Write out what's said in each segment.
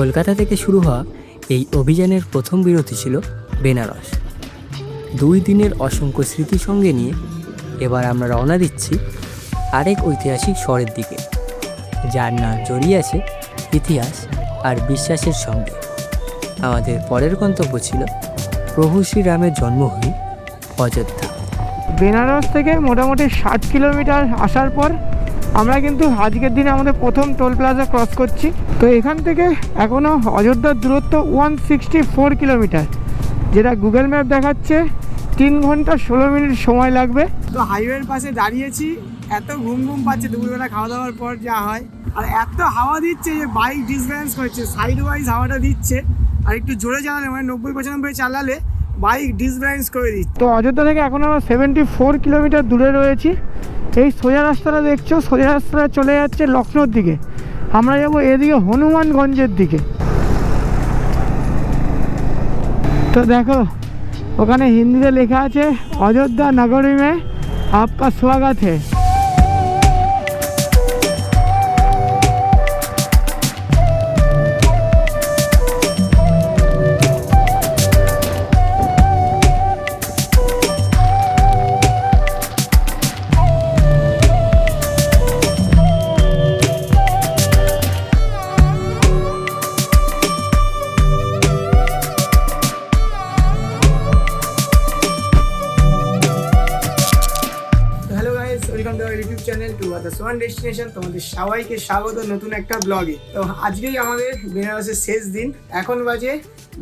কলকাতা থেকে শুরু হওয়া এই অভিযানের প্রথম বিরতি ছিল বেনারস। 2 দিনের অসংখ্য স্মৃতি সঙ্গে নিয়ে এবার আমরা রওনা দিচ্ছি আরেক ঐতিহাসিক শহরের দিকে, যার নাম জড়িয়ে আছে ইতিহাস আর বিশ্বাসের সঙ্গে। আমাদের পরের গন্তব্য ছিল প্রভু শ্রীরামের জন্মভূমি অযোধ্যা। বেনারস থেকে মোটামুটি 60 কিলোমিটার আসার পর আমরা কিন্তু আজকের দিনে আমাদের প্রথম টোল প্লাজা ক্রস করছি। তো এখান থেকে এখনও অযোধ্যার দূরত্ব 164 কিলোমিটার, যেটা গুগল ম্যাপ দেখাচ্ছে 3 ঘন্টা 16 মিনিট সময় লাগবে। তো হাইওয়ের পাশে দাঁড়িয়েছি, এত ঘুম ঘুম পাচ্ছে দুপুরবেলা খাওয়া দাওয়ার পর যা হয়, আর এত হাওয়া দিচ্ছে যে বাইক ডিসব্যালেন্স করছে, সাইড ওয়াইজ হাওয়াটা দিচ্ছে। আর একটু জোরে চালালে মানে 90-95 চালালে বাইক ডিসব্যালেন্স করে দিচ্ছে। তো অযোধ্যা থেকে এখন আমরা 74 কিলোমিটার দূরে রয়েছি। এই সোজা রাস্তাটা দেখছো, সোজা রাস্তাটা চলে যাচ্ছে লখনৌর দিকে। আমরা যাবো এদিকে হনুমানগঞ্জের দিকে। তো দেখো ওখানে হিন্দিতে লেখা আছে অযোধ্যা নগরী মে আপকা স্বাগত है। ডেস্টিনেশন, তোমাদের সবাইকে স্বাগত নতুন একটা ব্লগে। তো আজকেই আমাদের বেনারসের শেষ দিন, এখন বাজে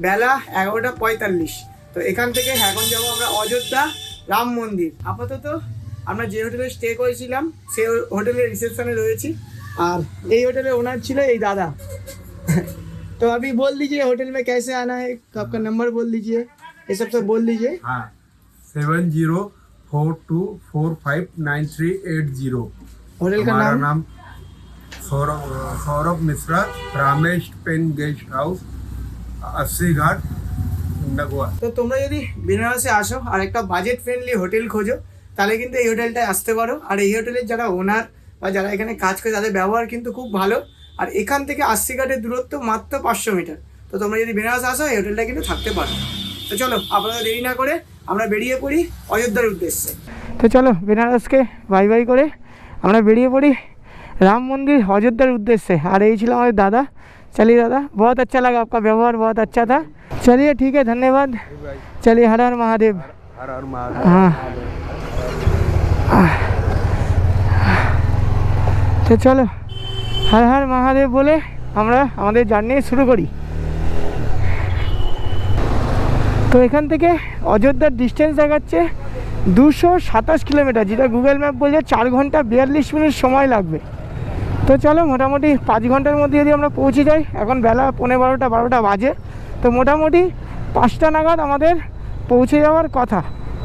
বেলা 11:45। তো এখান থেকে এখন যাবো আমরা অযোধ্যা রাম মন্দির। আপাতত আমরা যে হোটেলে স্টে করেছিলাম সেই হোটেলের রিসেপশনে রয়েছি, আর এই হোটেলের ওনার ছিল এই দাদা। तो अभी बोल दीजिए होटल में कैसे आना है, आपका नंबर बोल दीजिए, ये सब बोल दीजिए। हाँ 7042459380। होटल का हमारा नाम नाम सौरभ मिश्रा, रामेश पेन गेस्ट हाउस, 80 घाट नगवा। তো তোমরা যদি বেনারসে আসো আর একটা বাজেট ফ্রেন্ডলি হোটেল খোঁজো তাহলে কিন্তু এই হোটেলটায় আসতে পারো। আর এই হোটেলের যারা ওনার বা যারা এখানে কাজ করে তাদের ব্যবহার কিন্তু খুব ভালো। আর এখান থেকে 80 ঘাটের দূরত্ব মাত্র 500 মিটার। তো তোমরা যদি বেনারস আসো এই হোটেলটা কিন্তু থাকতে পারো। তো চলো আপনারা দেরি না করে আমরা বেরিয়ে পড়ি অযোধ্যার উদ্দেশ্যে। তো চলো বেনারসকে বাই বাই করে আমরা বেরিয়ে পড়ি राम मंदिर अयोध्या उद्देश्य। और यही ছিল हमारे दादा। चलिए दादा, बहुत अच्छा लगा, आपका व्यवहार बहुत अच्छा था। चलिए ठीक है, धन्यवाद। चलिए हर हर महादेव। हर हर महादेव। हाँ तो चलो हर हर महादेव बोले আমরা আমাদের জার্নি শুরু করি। তো এখান থেকে অযোধ্যার ডিস্টেন্স দেখাচ্ছে 227 কিলোমিটার, যেটা গুগল ম্যাপ বলছে 4 ঘন্টা 42 মিনিট সময় লাগবে। তো চলো মোটামুটি 5 ঘন্টার মধ্যে যদি আমরা পৌঁছে যাই, এখন বেলা 11:30-12টা বাজে, তো মোটামুটি 5টা নাগাদ আমাদের পৌঁছে যাওয়ার কথা।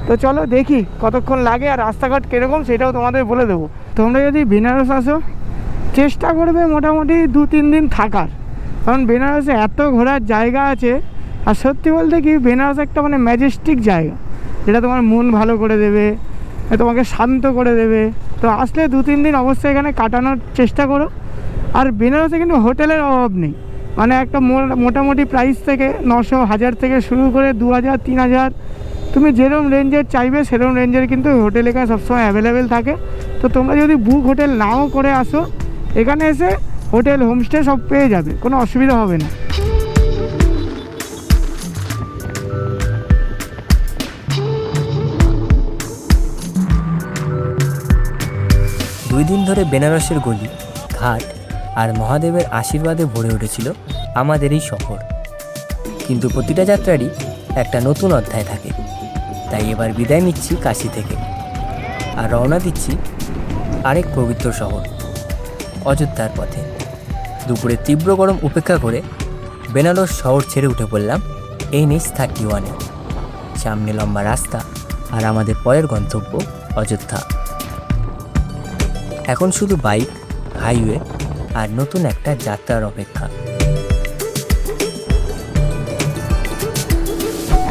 তো চলো দেখি কতক্ষণ লাগে আর রাস্তাঘাট কীরকম সেটাও তোমাদের বলে দেবো। তোমরা যদি বেনারস আসো চেষ্টা করবে মোটামুটি 2-3 দিন থাকার, কারণ বেনারসে এত ঘোরার জায়গা আছে। আর সত্যি বলতে কি বেনারস একটা মানে ম্যাজেস্টিক জায়গা, যেটা তোমার মন ভালো করে দেবে, তোমাকে শান্ত করে দেবে। তো আসলে 2-3 দিন অবশ্যই এখানে কাটানোর চেষ্টা করো। আর বেনারসে কিন্তু হোটেলের অভাব নেই, মানে একটা মোটামুটি প্রাইস থেকে 900-1000 থেকে শুরু করে 2000-3000, তুমি যেরকম রেঞ্জের চাইবে সেরকম রেঞ্জের কিন্তু হোটেল এখানে সবসময় অ্যাভেলেবেল থাকে। তো তোমরা যদি বুক হোটেল নাও করে আসো, এখানে এসে হোটেল হোমস্টে সব পেয়ে যাবে, কোনো অসুবিধা হবে না। 2 দিন ধরে বেনারসের গলি ঘাট আর মহাদেবের আশীর্বাদে ভরে উঠেছিল আমাদের এই শহর। কিন্তু প্রতিটা যাত্রারই একটা নতুন অধ্যায় থাকে। তাই এবার বিদায় নিচ্ছি কাশী থেকে আর রওনা দিচ্ছি আরেক পবিত্র শহর অযোধ্যার পথে। দুপুরে তীব্র গরম উপেক্ষা করে বেনারস শহর ছেড়ে উঠে পড়লাম NH31-এ। সামনে লম্বা রাস্তা আর আমাদের পরের গন্তব্য অযোধ্যা। এখন শুধু বাইক, হাইওয়ে আর নতুন একটা যাত্রার অপেক্ষা।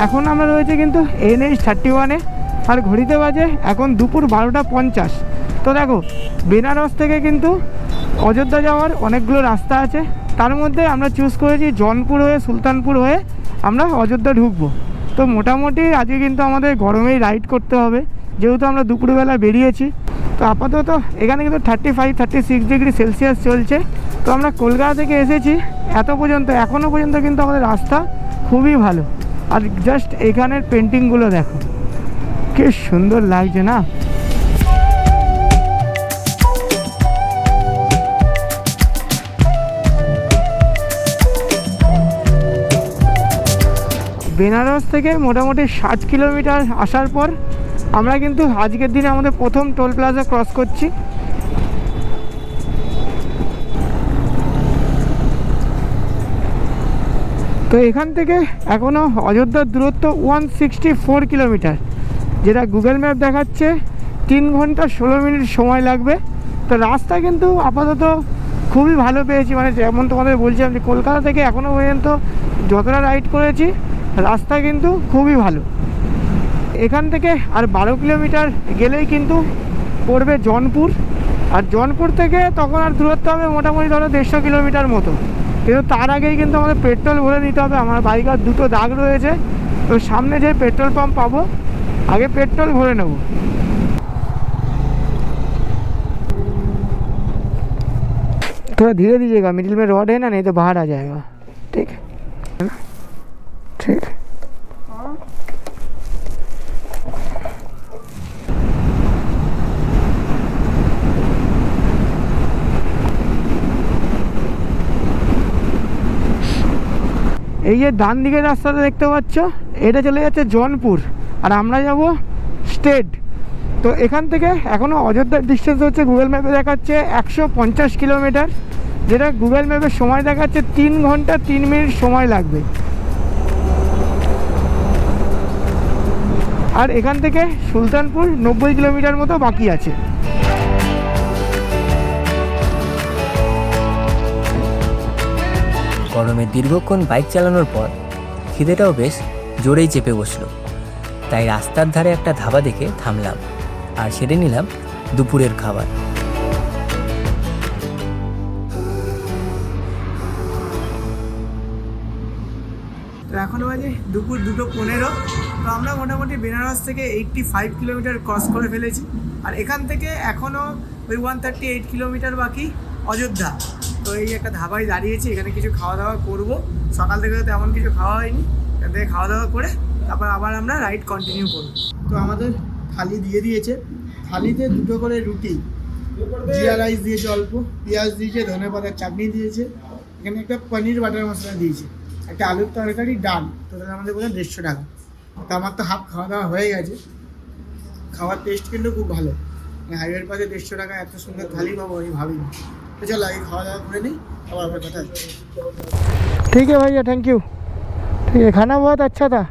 এখন আমরা রয়েছে কিন্তু NH31-এ, আর ঘড়িতে বাজে এখন দুপুর 12:50। তো দেখো বেনারস থেকে কিন্তু অযোধ্যা যাওয়ার অনেকগুলো রাস্তা আছে। তার মধ্যে আমরা চুজ করেছি জনপুর হয়ে সুলতানপুর হয়ে আমরা অযোধ্যা ঢুকবো। তো মোটামুটি আজকে কিন্তু আমাদের গরমেই রাইড করতে হবে, যেহেতু আমরা দুপুরবেলা বেরিয়েছি। তো আপাতত এখানে কিন্তু 35-36 ডিগ্রি সেলসিয়াস চলছে। তো আমরা কলকাতা থেকে এসেছি এত পর্যন্ত, এখনও পর্যন্ত কিন্তু আমাদের রাস্তা খুবই ভালো। আর জাস্ট এখানের পেন্টিংগুলো দেখো, কি সুন্দর লাগছে না। বেনারস থেকে মোটামুটি 60 কিলোমিটার আসার পর আমরা কিন্তু আজকের দিনে আমাদের প্রথম টোল প্লাজা ক্রস করছি। তো এখান থেকে এখনও অযোধ্যার দূরত্ব 164 কিলোমিটার, যেটা গুগল ম্যাপ দেখাচ্ছে 3 ঘন্টা 16 মিনিট সময় লাগবে। তো রাস্তা কিন্তু আপাতত খুবই ভালো পেয়েছি, মানে যেমন তোমাদের বলছিলাম যে কলকাতা থেকে এখনও পর্যন্ত যতটা রাইড করেছি রাস্তা কিন্তু খুবই ভালো। এখান থেকে আর 12 কিলোমিটার গেলেই কিন্তু পড়বে জনপুর, আর জনপুর থেকে তখন আর দূরত্ব হবে মোটামুটি ধরো 150 কিলোমিটার মতো। কিন্তু তার আগেই কিন্তু আমাদের পেট্রোল ভরে নিতে হবে। আমার বাইকের দুটো দাগ রয়েছে, তো সামনে যে পেট্রোল পাম্প পাবো আগে পেট্রোল ভরে নেব। थोड़ा धीरे दीजिएगा, मिडिल में रोड है ना, नहीं तो बाहर आ जाएगा। ठीक है ना, ठीक है। এই যে ডান দিকের রাস্তাটা দেখতে পাচ্ছ, এটা চলে যাচ্ছে জনপুর, আর আমরা যাব স্টেট। তো এখান থেকে এখনও অযোধ্যার ডিস্টেন্স হচ্ছে গুগল ম্যাপে দেখাচ্ছে 150 কিলোমিটার, যেটা গুগল ম্যাপের সময় দেখাচ্ছে 3 ঘন্টা 3 মিনিট সময় লাগবে। আর এখান থেকে সুলতানপুর 90 কিলোমিটার মতো বাকি আছে। গরমে দীর্ঘক্ষণ বাইক চালানোর পর খিদেটাও বেশ জোরেই চেপে বসলো, তাই রাস্তার ধারে একটা ধাবা দেখে থামলাম আর সেরে নিলাম দুপুরের খাবার। তো এখনও বাজে দুপুর 2:15। তো আমরা মোটামুটি বেনারস থেকে 85 কিলোমিটার ক্রস করে ফেলেছি, আর এখান থেকে এখনও ওই 138 কিলোমিটার বাকি অযোধ্যা। তো এই একটা ধাবায় দাঁড়িয়েছি, এখানে কিছু খাওয়া দাওয়া করবো। সকাল থেকে তো তেমন কিছু খাওয়া হয়নি, এখান থেকে খাওয়া দাওয়া করে তারপর আবার আমরা রাইড কন্টিনিউ করব। তো আমাদের থালি দিয়ে দিয়েছে, থালিতে 2টো করে রুটি, জিরা রাইস দিয়েছে, অল্প পেঁয়াজ দিয়েছে, ধনেপাতার চাটনি দিয়েছে, এখানে একটা পনির বাটার মশলা দিয়েছে, একটা আলুর তরকারি, ডাল। তো তাহলে আমাদের বলে 150 টাকা। তো আমার তো হাফ খাওয়া দাওয়া হয়ে গেছে। খাওয়ার টেস্ট কিন্তু খুব ভালো, হাইওয়ের পাশে 150 টাকা এত সুন্দর থালি পাবো আমি ভাবিনি। तो चलो आगे खावा दावा करे नहीं, अब आप पता है। ठीक है भैया, थैंक यू। ठीक है, खाना बहुत अच्छा था।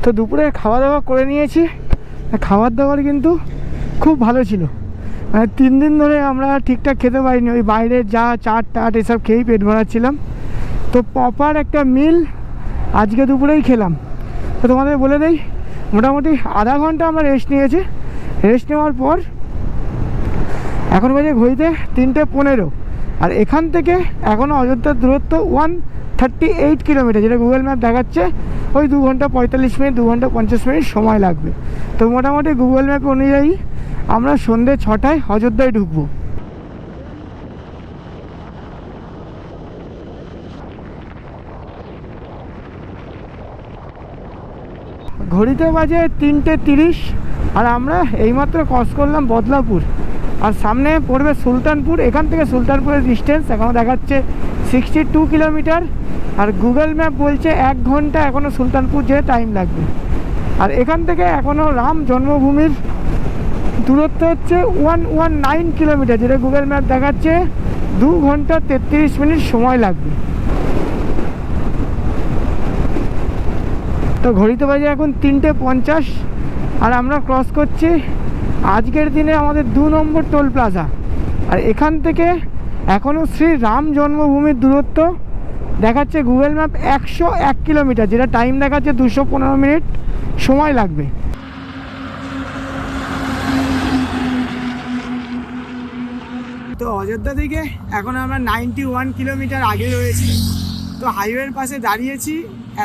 তো দুপুরে খাওয়া দাওয়া করে নিয়েছি। খাবার দাবার কিন্তু খুব ভালো ছিল, মানে 3 দিন ধরে আমরা ঠিকঠাক খেতে পারিনি, ওই বাইরে যা চাট টাট এসব খেয়েই পেট ভরাচ্ছিলাম। তো প্রপার একটা মিল আজকে দুপুরেই খেলাম। তো তোমাদের বলে দেই, মোটামুটি আধা ঘন্টা আমরা রেস্ট নিয়েছি। রেস্ট নেওয়ার পর এখন বাজে ঘড়িতে 3:15, আর এখান থেকে এখনও অযোধ্যার দূরত্ব 138 কিলোমিটার, যেটা গুগল ম্যাপ দেখাচ্ছে ওই 2 ঘন্টা 45 মিনিট 2 ঘন্টা 50 মিনিট সময় লাগবে। তো মোটামুটি গুগল ম্যাপ অনুযায়ী আমরা সন্ধ্যে 6টায় অযোধ্যায় ঢুকবো। ঘড়িতে বাজে 3:30, আর আমরা এইমাত্র ক্রস করলাম বদলাপুর, আর সামনে পড়বে সুলতানপুর। এখান থেকে সুলতানপুরের ডিস্টেন্স এখনও দেখাচ্ছে 62 কিলোমিটার, আর গুগল ম্যাপ বলছে 1 ঘন্টা এখনও সুলতানপুর যেতে টাইম লাগবে। আর এখান থেকে এখনও রাম জন্মভূমির দূরত্ব হচ্ছে 119 কিলোমিটার, যেটা গুগল ম্যাপ দেখাচ্ছে 2 ঘন্টা 33 মিনিট সময় লাগবে। তো ঘড়িতে বাজে এখন 3:50, আর আমরা ক্রস করছি আজকের দিনে আমাদের 2 নম্বর টোল প্লাজা। আর এখান থেকে এখনও শ্রী রাম জন্মভূমির দূরত্ব দেখাচ্ছে গুগল ম্যাপ 101 কিলোমিটার, যেটা টাইম দেখাচ্ছে 215 মিনিট সময় লাগবে। অযোধ্যা থেকে এখন আমরা 91 কিলোমিটার আগে রয়েছি। তো হাইওয়ের পাশে দাঁড়িয়েছি,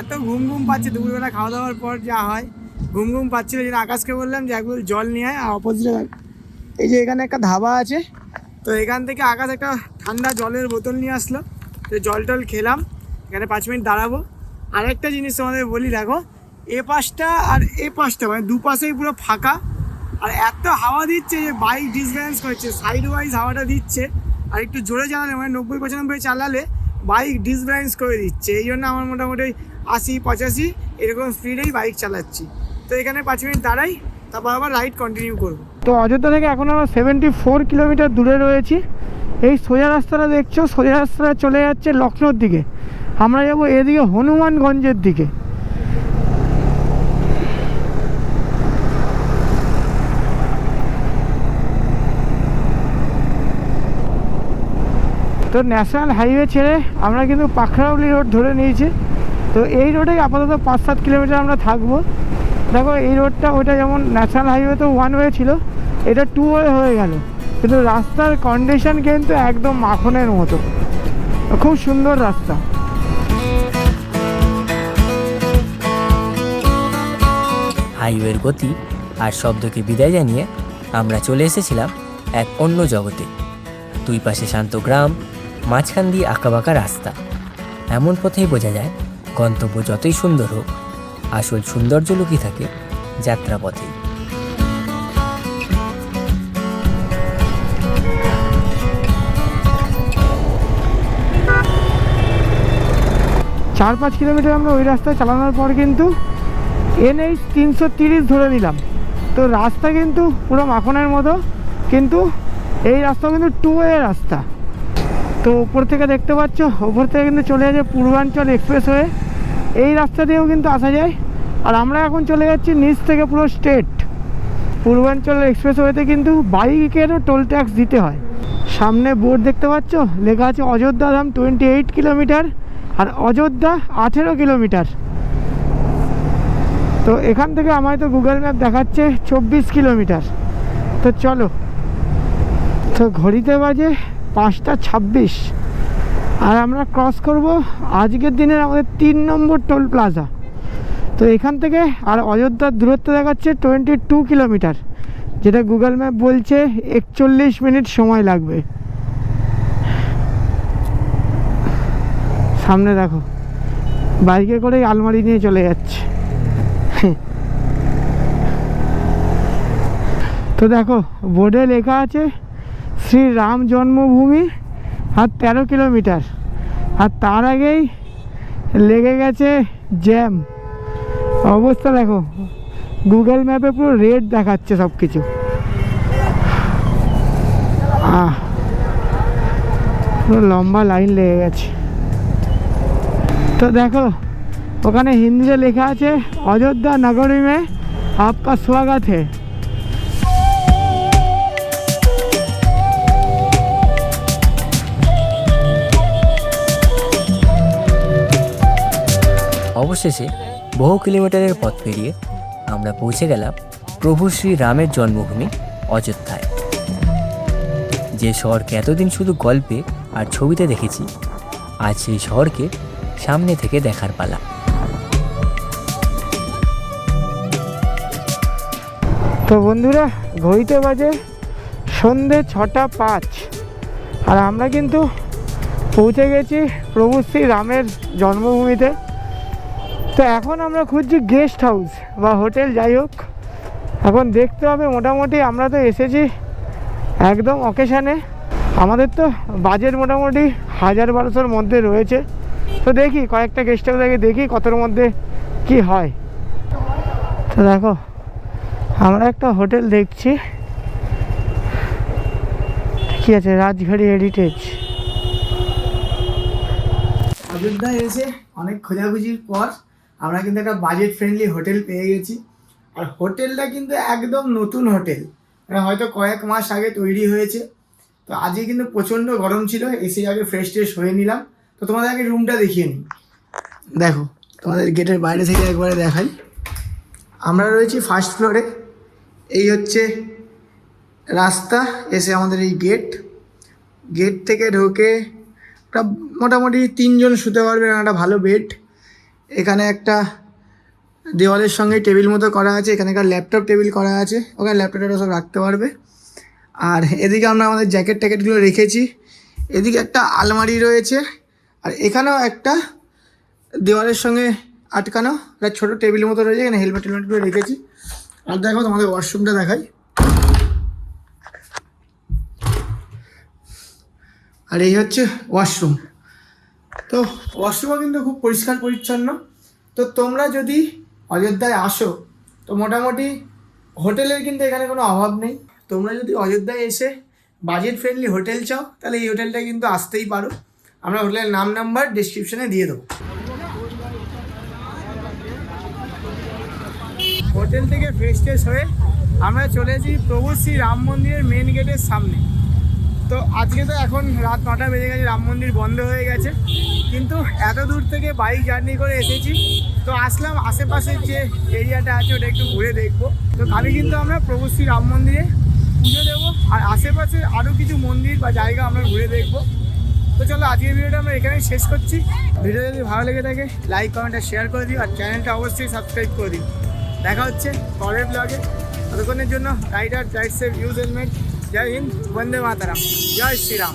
এত ঘুম ঘুম পাচ্ছে, দুপুরবেলা খাওয়া দাওয়ার পর যা হয় ঘুম ঘুম পাচ্ছিল। যেন আকাশকে বললাম যে একবার জল নিয়ে আয়। আর অপোজিটে এই যে এখানে একটা ধাবা আছে, তো এখান থেকে আকাশ একটা ঠান্ডা জলের বোতল নিয়ে আসলো, তো জল টল খেলাম। এখানে 5 মিনিট দাঁড়াবো। আরেকটা জিনিস তোমাদের বলি, দেখো এ পাশটা আর এ পাশটা মানে দুপাশেই পুরো ফাঁকা, আর এত হাওয়া দিচ্ছে যে বাইক ডিসব্যালেন্স করছে, সাইড ওয়াইজ হাওয়াটা দিচ্ছে। আর একটু জোরে চালালে মানে 90-95 চালালে বাইক ডিসব্যালেন্স করে দিচ্ছে। এই জন্য আমার মোটামুটি 80-85 এরকম স্পিডেই বাইক চালাচ্ছি। তো এখানে 5 মিনিট দাঁড়াই, তারপর আবার রাইড কন্টিনিউ করবো। তো অযোধ্যা থেকে এখন আমরা 74 কিলোমিটার দূরে রয়েছি। এই সোজা রাস্তাটা দেখছো, সোজা রাস্তাটা চলে যাচ্ছে লখনৌর দিকে। আমরা যাবো এদিকে হনুমানগঞ্জের দিকে। তো ন্যাশনাল হাইওয়ে ছেড়ে আমরা কিন্তু পাখরাউলি রোড ধরে নিয়েছি। তো এই রোডে আপাতত 5-7 কিলোমিটার আমরা থাকবো। দেখো এই রোডটা, ওইটা যেমন ন্যাশনাল হাইওয়ে তো 1 ওয়ে ছিল, এটা 2 ওয়ে হয়ে গেল, কিন্তু রাস্তার কন্ডিশন কিন্তু একদম মাখনের মতো, খুব সুন্দর রাস্তা। হাইওয়ের গতি আর শব্দকে বিদায় জানিয়ে আমরা চলে এসেছিলাম এক অন্য জগতে। দুই পাশে শান্ত গ্রাম, মাঝখান দিয়ে আঁকাবাঁকা রাস্তা। এমন পথেই বোঝা যায় গন্তব্য যতই সুন্দর হোক, আসল সৌন্দর্য লুকিয়ে থাকে যাত্রাপথেই। 4-5 কিলোমিটার আমরা ওই রাস্তায় চালানোর পর কিন্তু NH 330 ধরে নিলাম। তো রাস্তা কিন্তু পুরো মাখনের মতো, কিন্তু এই রাস্তা কিন্তু 2 ওয়ে রাস্তা। তো উপর থেকে দেখতে পাচ্ছ, ওপর থেকে কিন্তু চলে যাচ্ছে পূর্বাঞ্চল এক্সপ্রেসওয়ে, এই রাস্তা দিয়েও কিন্তু আসা যায়। আর আমরা এখন চলে যাচ্ছি নিচ থেকে পুরো স্ট্রেট। পূর্বাঞ্চল এক্সপ্রেসওয়েতে কিন্তু বাইকেরও টোল ট্যাক্স দিতে হয়। সামনে বোর্ড দেখতে পাচ্ছ, লেখা আছে অযোধ্যা ধাম 28 কিলোমিটার আর অযোধ্যা 18 কিলোমিটার। তো এখান থেকে আমায় তো গুগল ম্যাপ দেখাচ্ছে 24 কিলোমিটার। তো চলো, তো ঘড়িতে বাজে 5:26 আর আমরা ক্রস করব আজকের দিনের আমাদের 3 নম্বর টোল প্লাজা। তো এখান থেকে আর অযোধ্যার দূরত্ব দেখাচ্ছে 22 কিলোমিটার, যেটা গুগল ম্যাপ বলছে 41 মিনিট সময় লাগবে। সামনে দেখো বাইকে করে আলমারি নিয়ে চলে যাচ্ছে। তো দেখো বোর্ডে লেখা আছে শ্রী রাম জন্মভূমি আর 13 কিলোমিটার, আর তার আগেই লেগে গেছে জ্যাম। অবস্থা দেখো, গুগল ম্যাপে পুরো রেড দেখাচ্ছে সব কিছু। পুরো লম্বা লাইন লেগে গেছে। তো দেখো ওখানে হিন্দিতে লেখা আছে অযোধ্যা নগরী মে আপকা স্বাগত है। অবশেষে বহু কিলোমিটারের পথ পেরিয়ে আমরা পৌঁছে গেলাম প্রভু শ্রী রামের জন্মভূমি অযোধ্যায়। যে শহরকে এতদিন শুধু গল্পে আর ছবিতে দেখেছি, আজ সেই শহরকে সামনে থেকে দেখার পালা। তো বন্ধুরা, ঘড়িতে বাজে সন্ধে 6:05 আর আমরা কিন্তু পৌঁছে গেছি প্রভু শ্রী রামের জন্মভূমিতে। তো এখন আমরা খুঁজছি গেস্ট হাউস বা হোটেল, যাই হোক এখন দেখতে হবে। মোটামুটি আমরা তো এসেছি একদম অকেশানে, আমাদের তো বাজেট মোটামুটি 1000-1200-র মধ্যে রয়েছে। তো দেখি কয়েকটা গেস্ট হাউস আগে দেখি কতর মধ্যে কি হয়। তো দেখো আমরা একটা হোটেল দেখছি, কি আছে, রাজঘাড়ি হেরিটেজ। অযোধ্যায় এসে অনেক খোঁজাখুঁজির পর আমরা কিন্তু একটা বাজেট ফ্রেন্ডলি হোটেল পেয়ে গেছি। আর হোটেলটা কিন্তু একদম নতুন হোটেল, মানে হয়তো কয়েক মাস আগে তৈরি হয়েছে। তো আজকে কিন্তু প্রচণ্ড গরম ছিল, এসে আগে ফ্রেশ ট্রেশ হয়ে নিলাম। তো তোমাদের আগে রুমটা দেখিয়ে নিই। দেখো তোমাদের গেটের বাইরে থেকে একবারে দেখাই, আমরা রয়েছি ফার্স্ট ফ্লোরে। এই হচ্ছে রাস্তা, এসে আমাদের এই গেট। গেট থেকে ঢোকে একটা মোটামুটি 3 জন শুতে পারবে, একটা ভালো বেড। এখানে একটা দেওয়ালের সঙ্গে টেবিল মতো করা আছে, এখানে একটা ল্যাপটপ টেবিল করা আছে, ওখানে ল্যাপটপটা সব রাখতে পারবে। আর এদিকে আমরা আমাদের জ্যাকেট ট্যাকেটগুলো রেখেছি। এদিকে একটা আলমারি রয়েছে, আর এখানেও একটা দেওয়ালের সঙ্গে আটকানো একটা ছোটো টেবিল মতো রয়েছে, এখানে হেলমেট টেলমেটগুলো রেখেছি। আর দেখো তোমাদের ওয়াশরুমটা দেখাই। আর এই হচ্ছে ওয়াশরুম। তো ওয়াশরুমও কিন্তু খুব পরিষ্কার পরিচ্ছন্ন। তো তোমরা যদি অযোধ্যায় আসো তো মোটামুটি হোটেলের কিন্তু এখানে কোনো অভাব নেই। তোমরা যদি অযোধ্যায় এসে বাজেট ফ্রেন্ডলি হোটেল চাও তাহলে এই হোটেলটা কিন্তু আসতেই পারো। আমরা হোটেলের নাম নাম্বার ডেসক্রিপশনে দিয়ে দেবো। হোটেল থেকে ফ্রেশ ট্রেশ হয়ে আমরা চলে এসেছি প্রভু শ্রী রাম মন্দিরের মেন গেটের সামনে। তো আজকে তো এখন রাত 9টা বেজে গেছে, রাম মন্দির বন্ধ হয়ে গেছে, কিন্তু এত দূর থেকে বাইক জার্নি করে এসেছি তো আসলাম আশেপাশের যে এরিয়াটা আছে ওটা একটু ঘুরে দেখবো। তো কালকে কিন্তু আমরা প্রভু শ্রী রাম মন্দিরে পুজো দেবো, আর আশেপাশে আরও কিছু মন্দির বা জায়গা আমরা ঘুরে দেখবো। তো চলো আজকের ভিডিওটা আমরা এখানেই শেষ করছি। ভিডিও যদি ভালো লেগে থাকে লাইক কমেন্ট আর শেয়ার করে দিও, আর চ্যানেলটা অবশ্যই সাবস্ক্রাইব করে দিও। দেখা হচ্ছে পরের ব্লগে। ততক্ষণের জন্য rider ride safe, use helmet. জয় হিন্দ, বন্দে মাতারাম, জয় শ্রীরাম।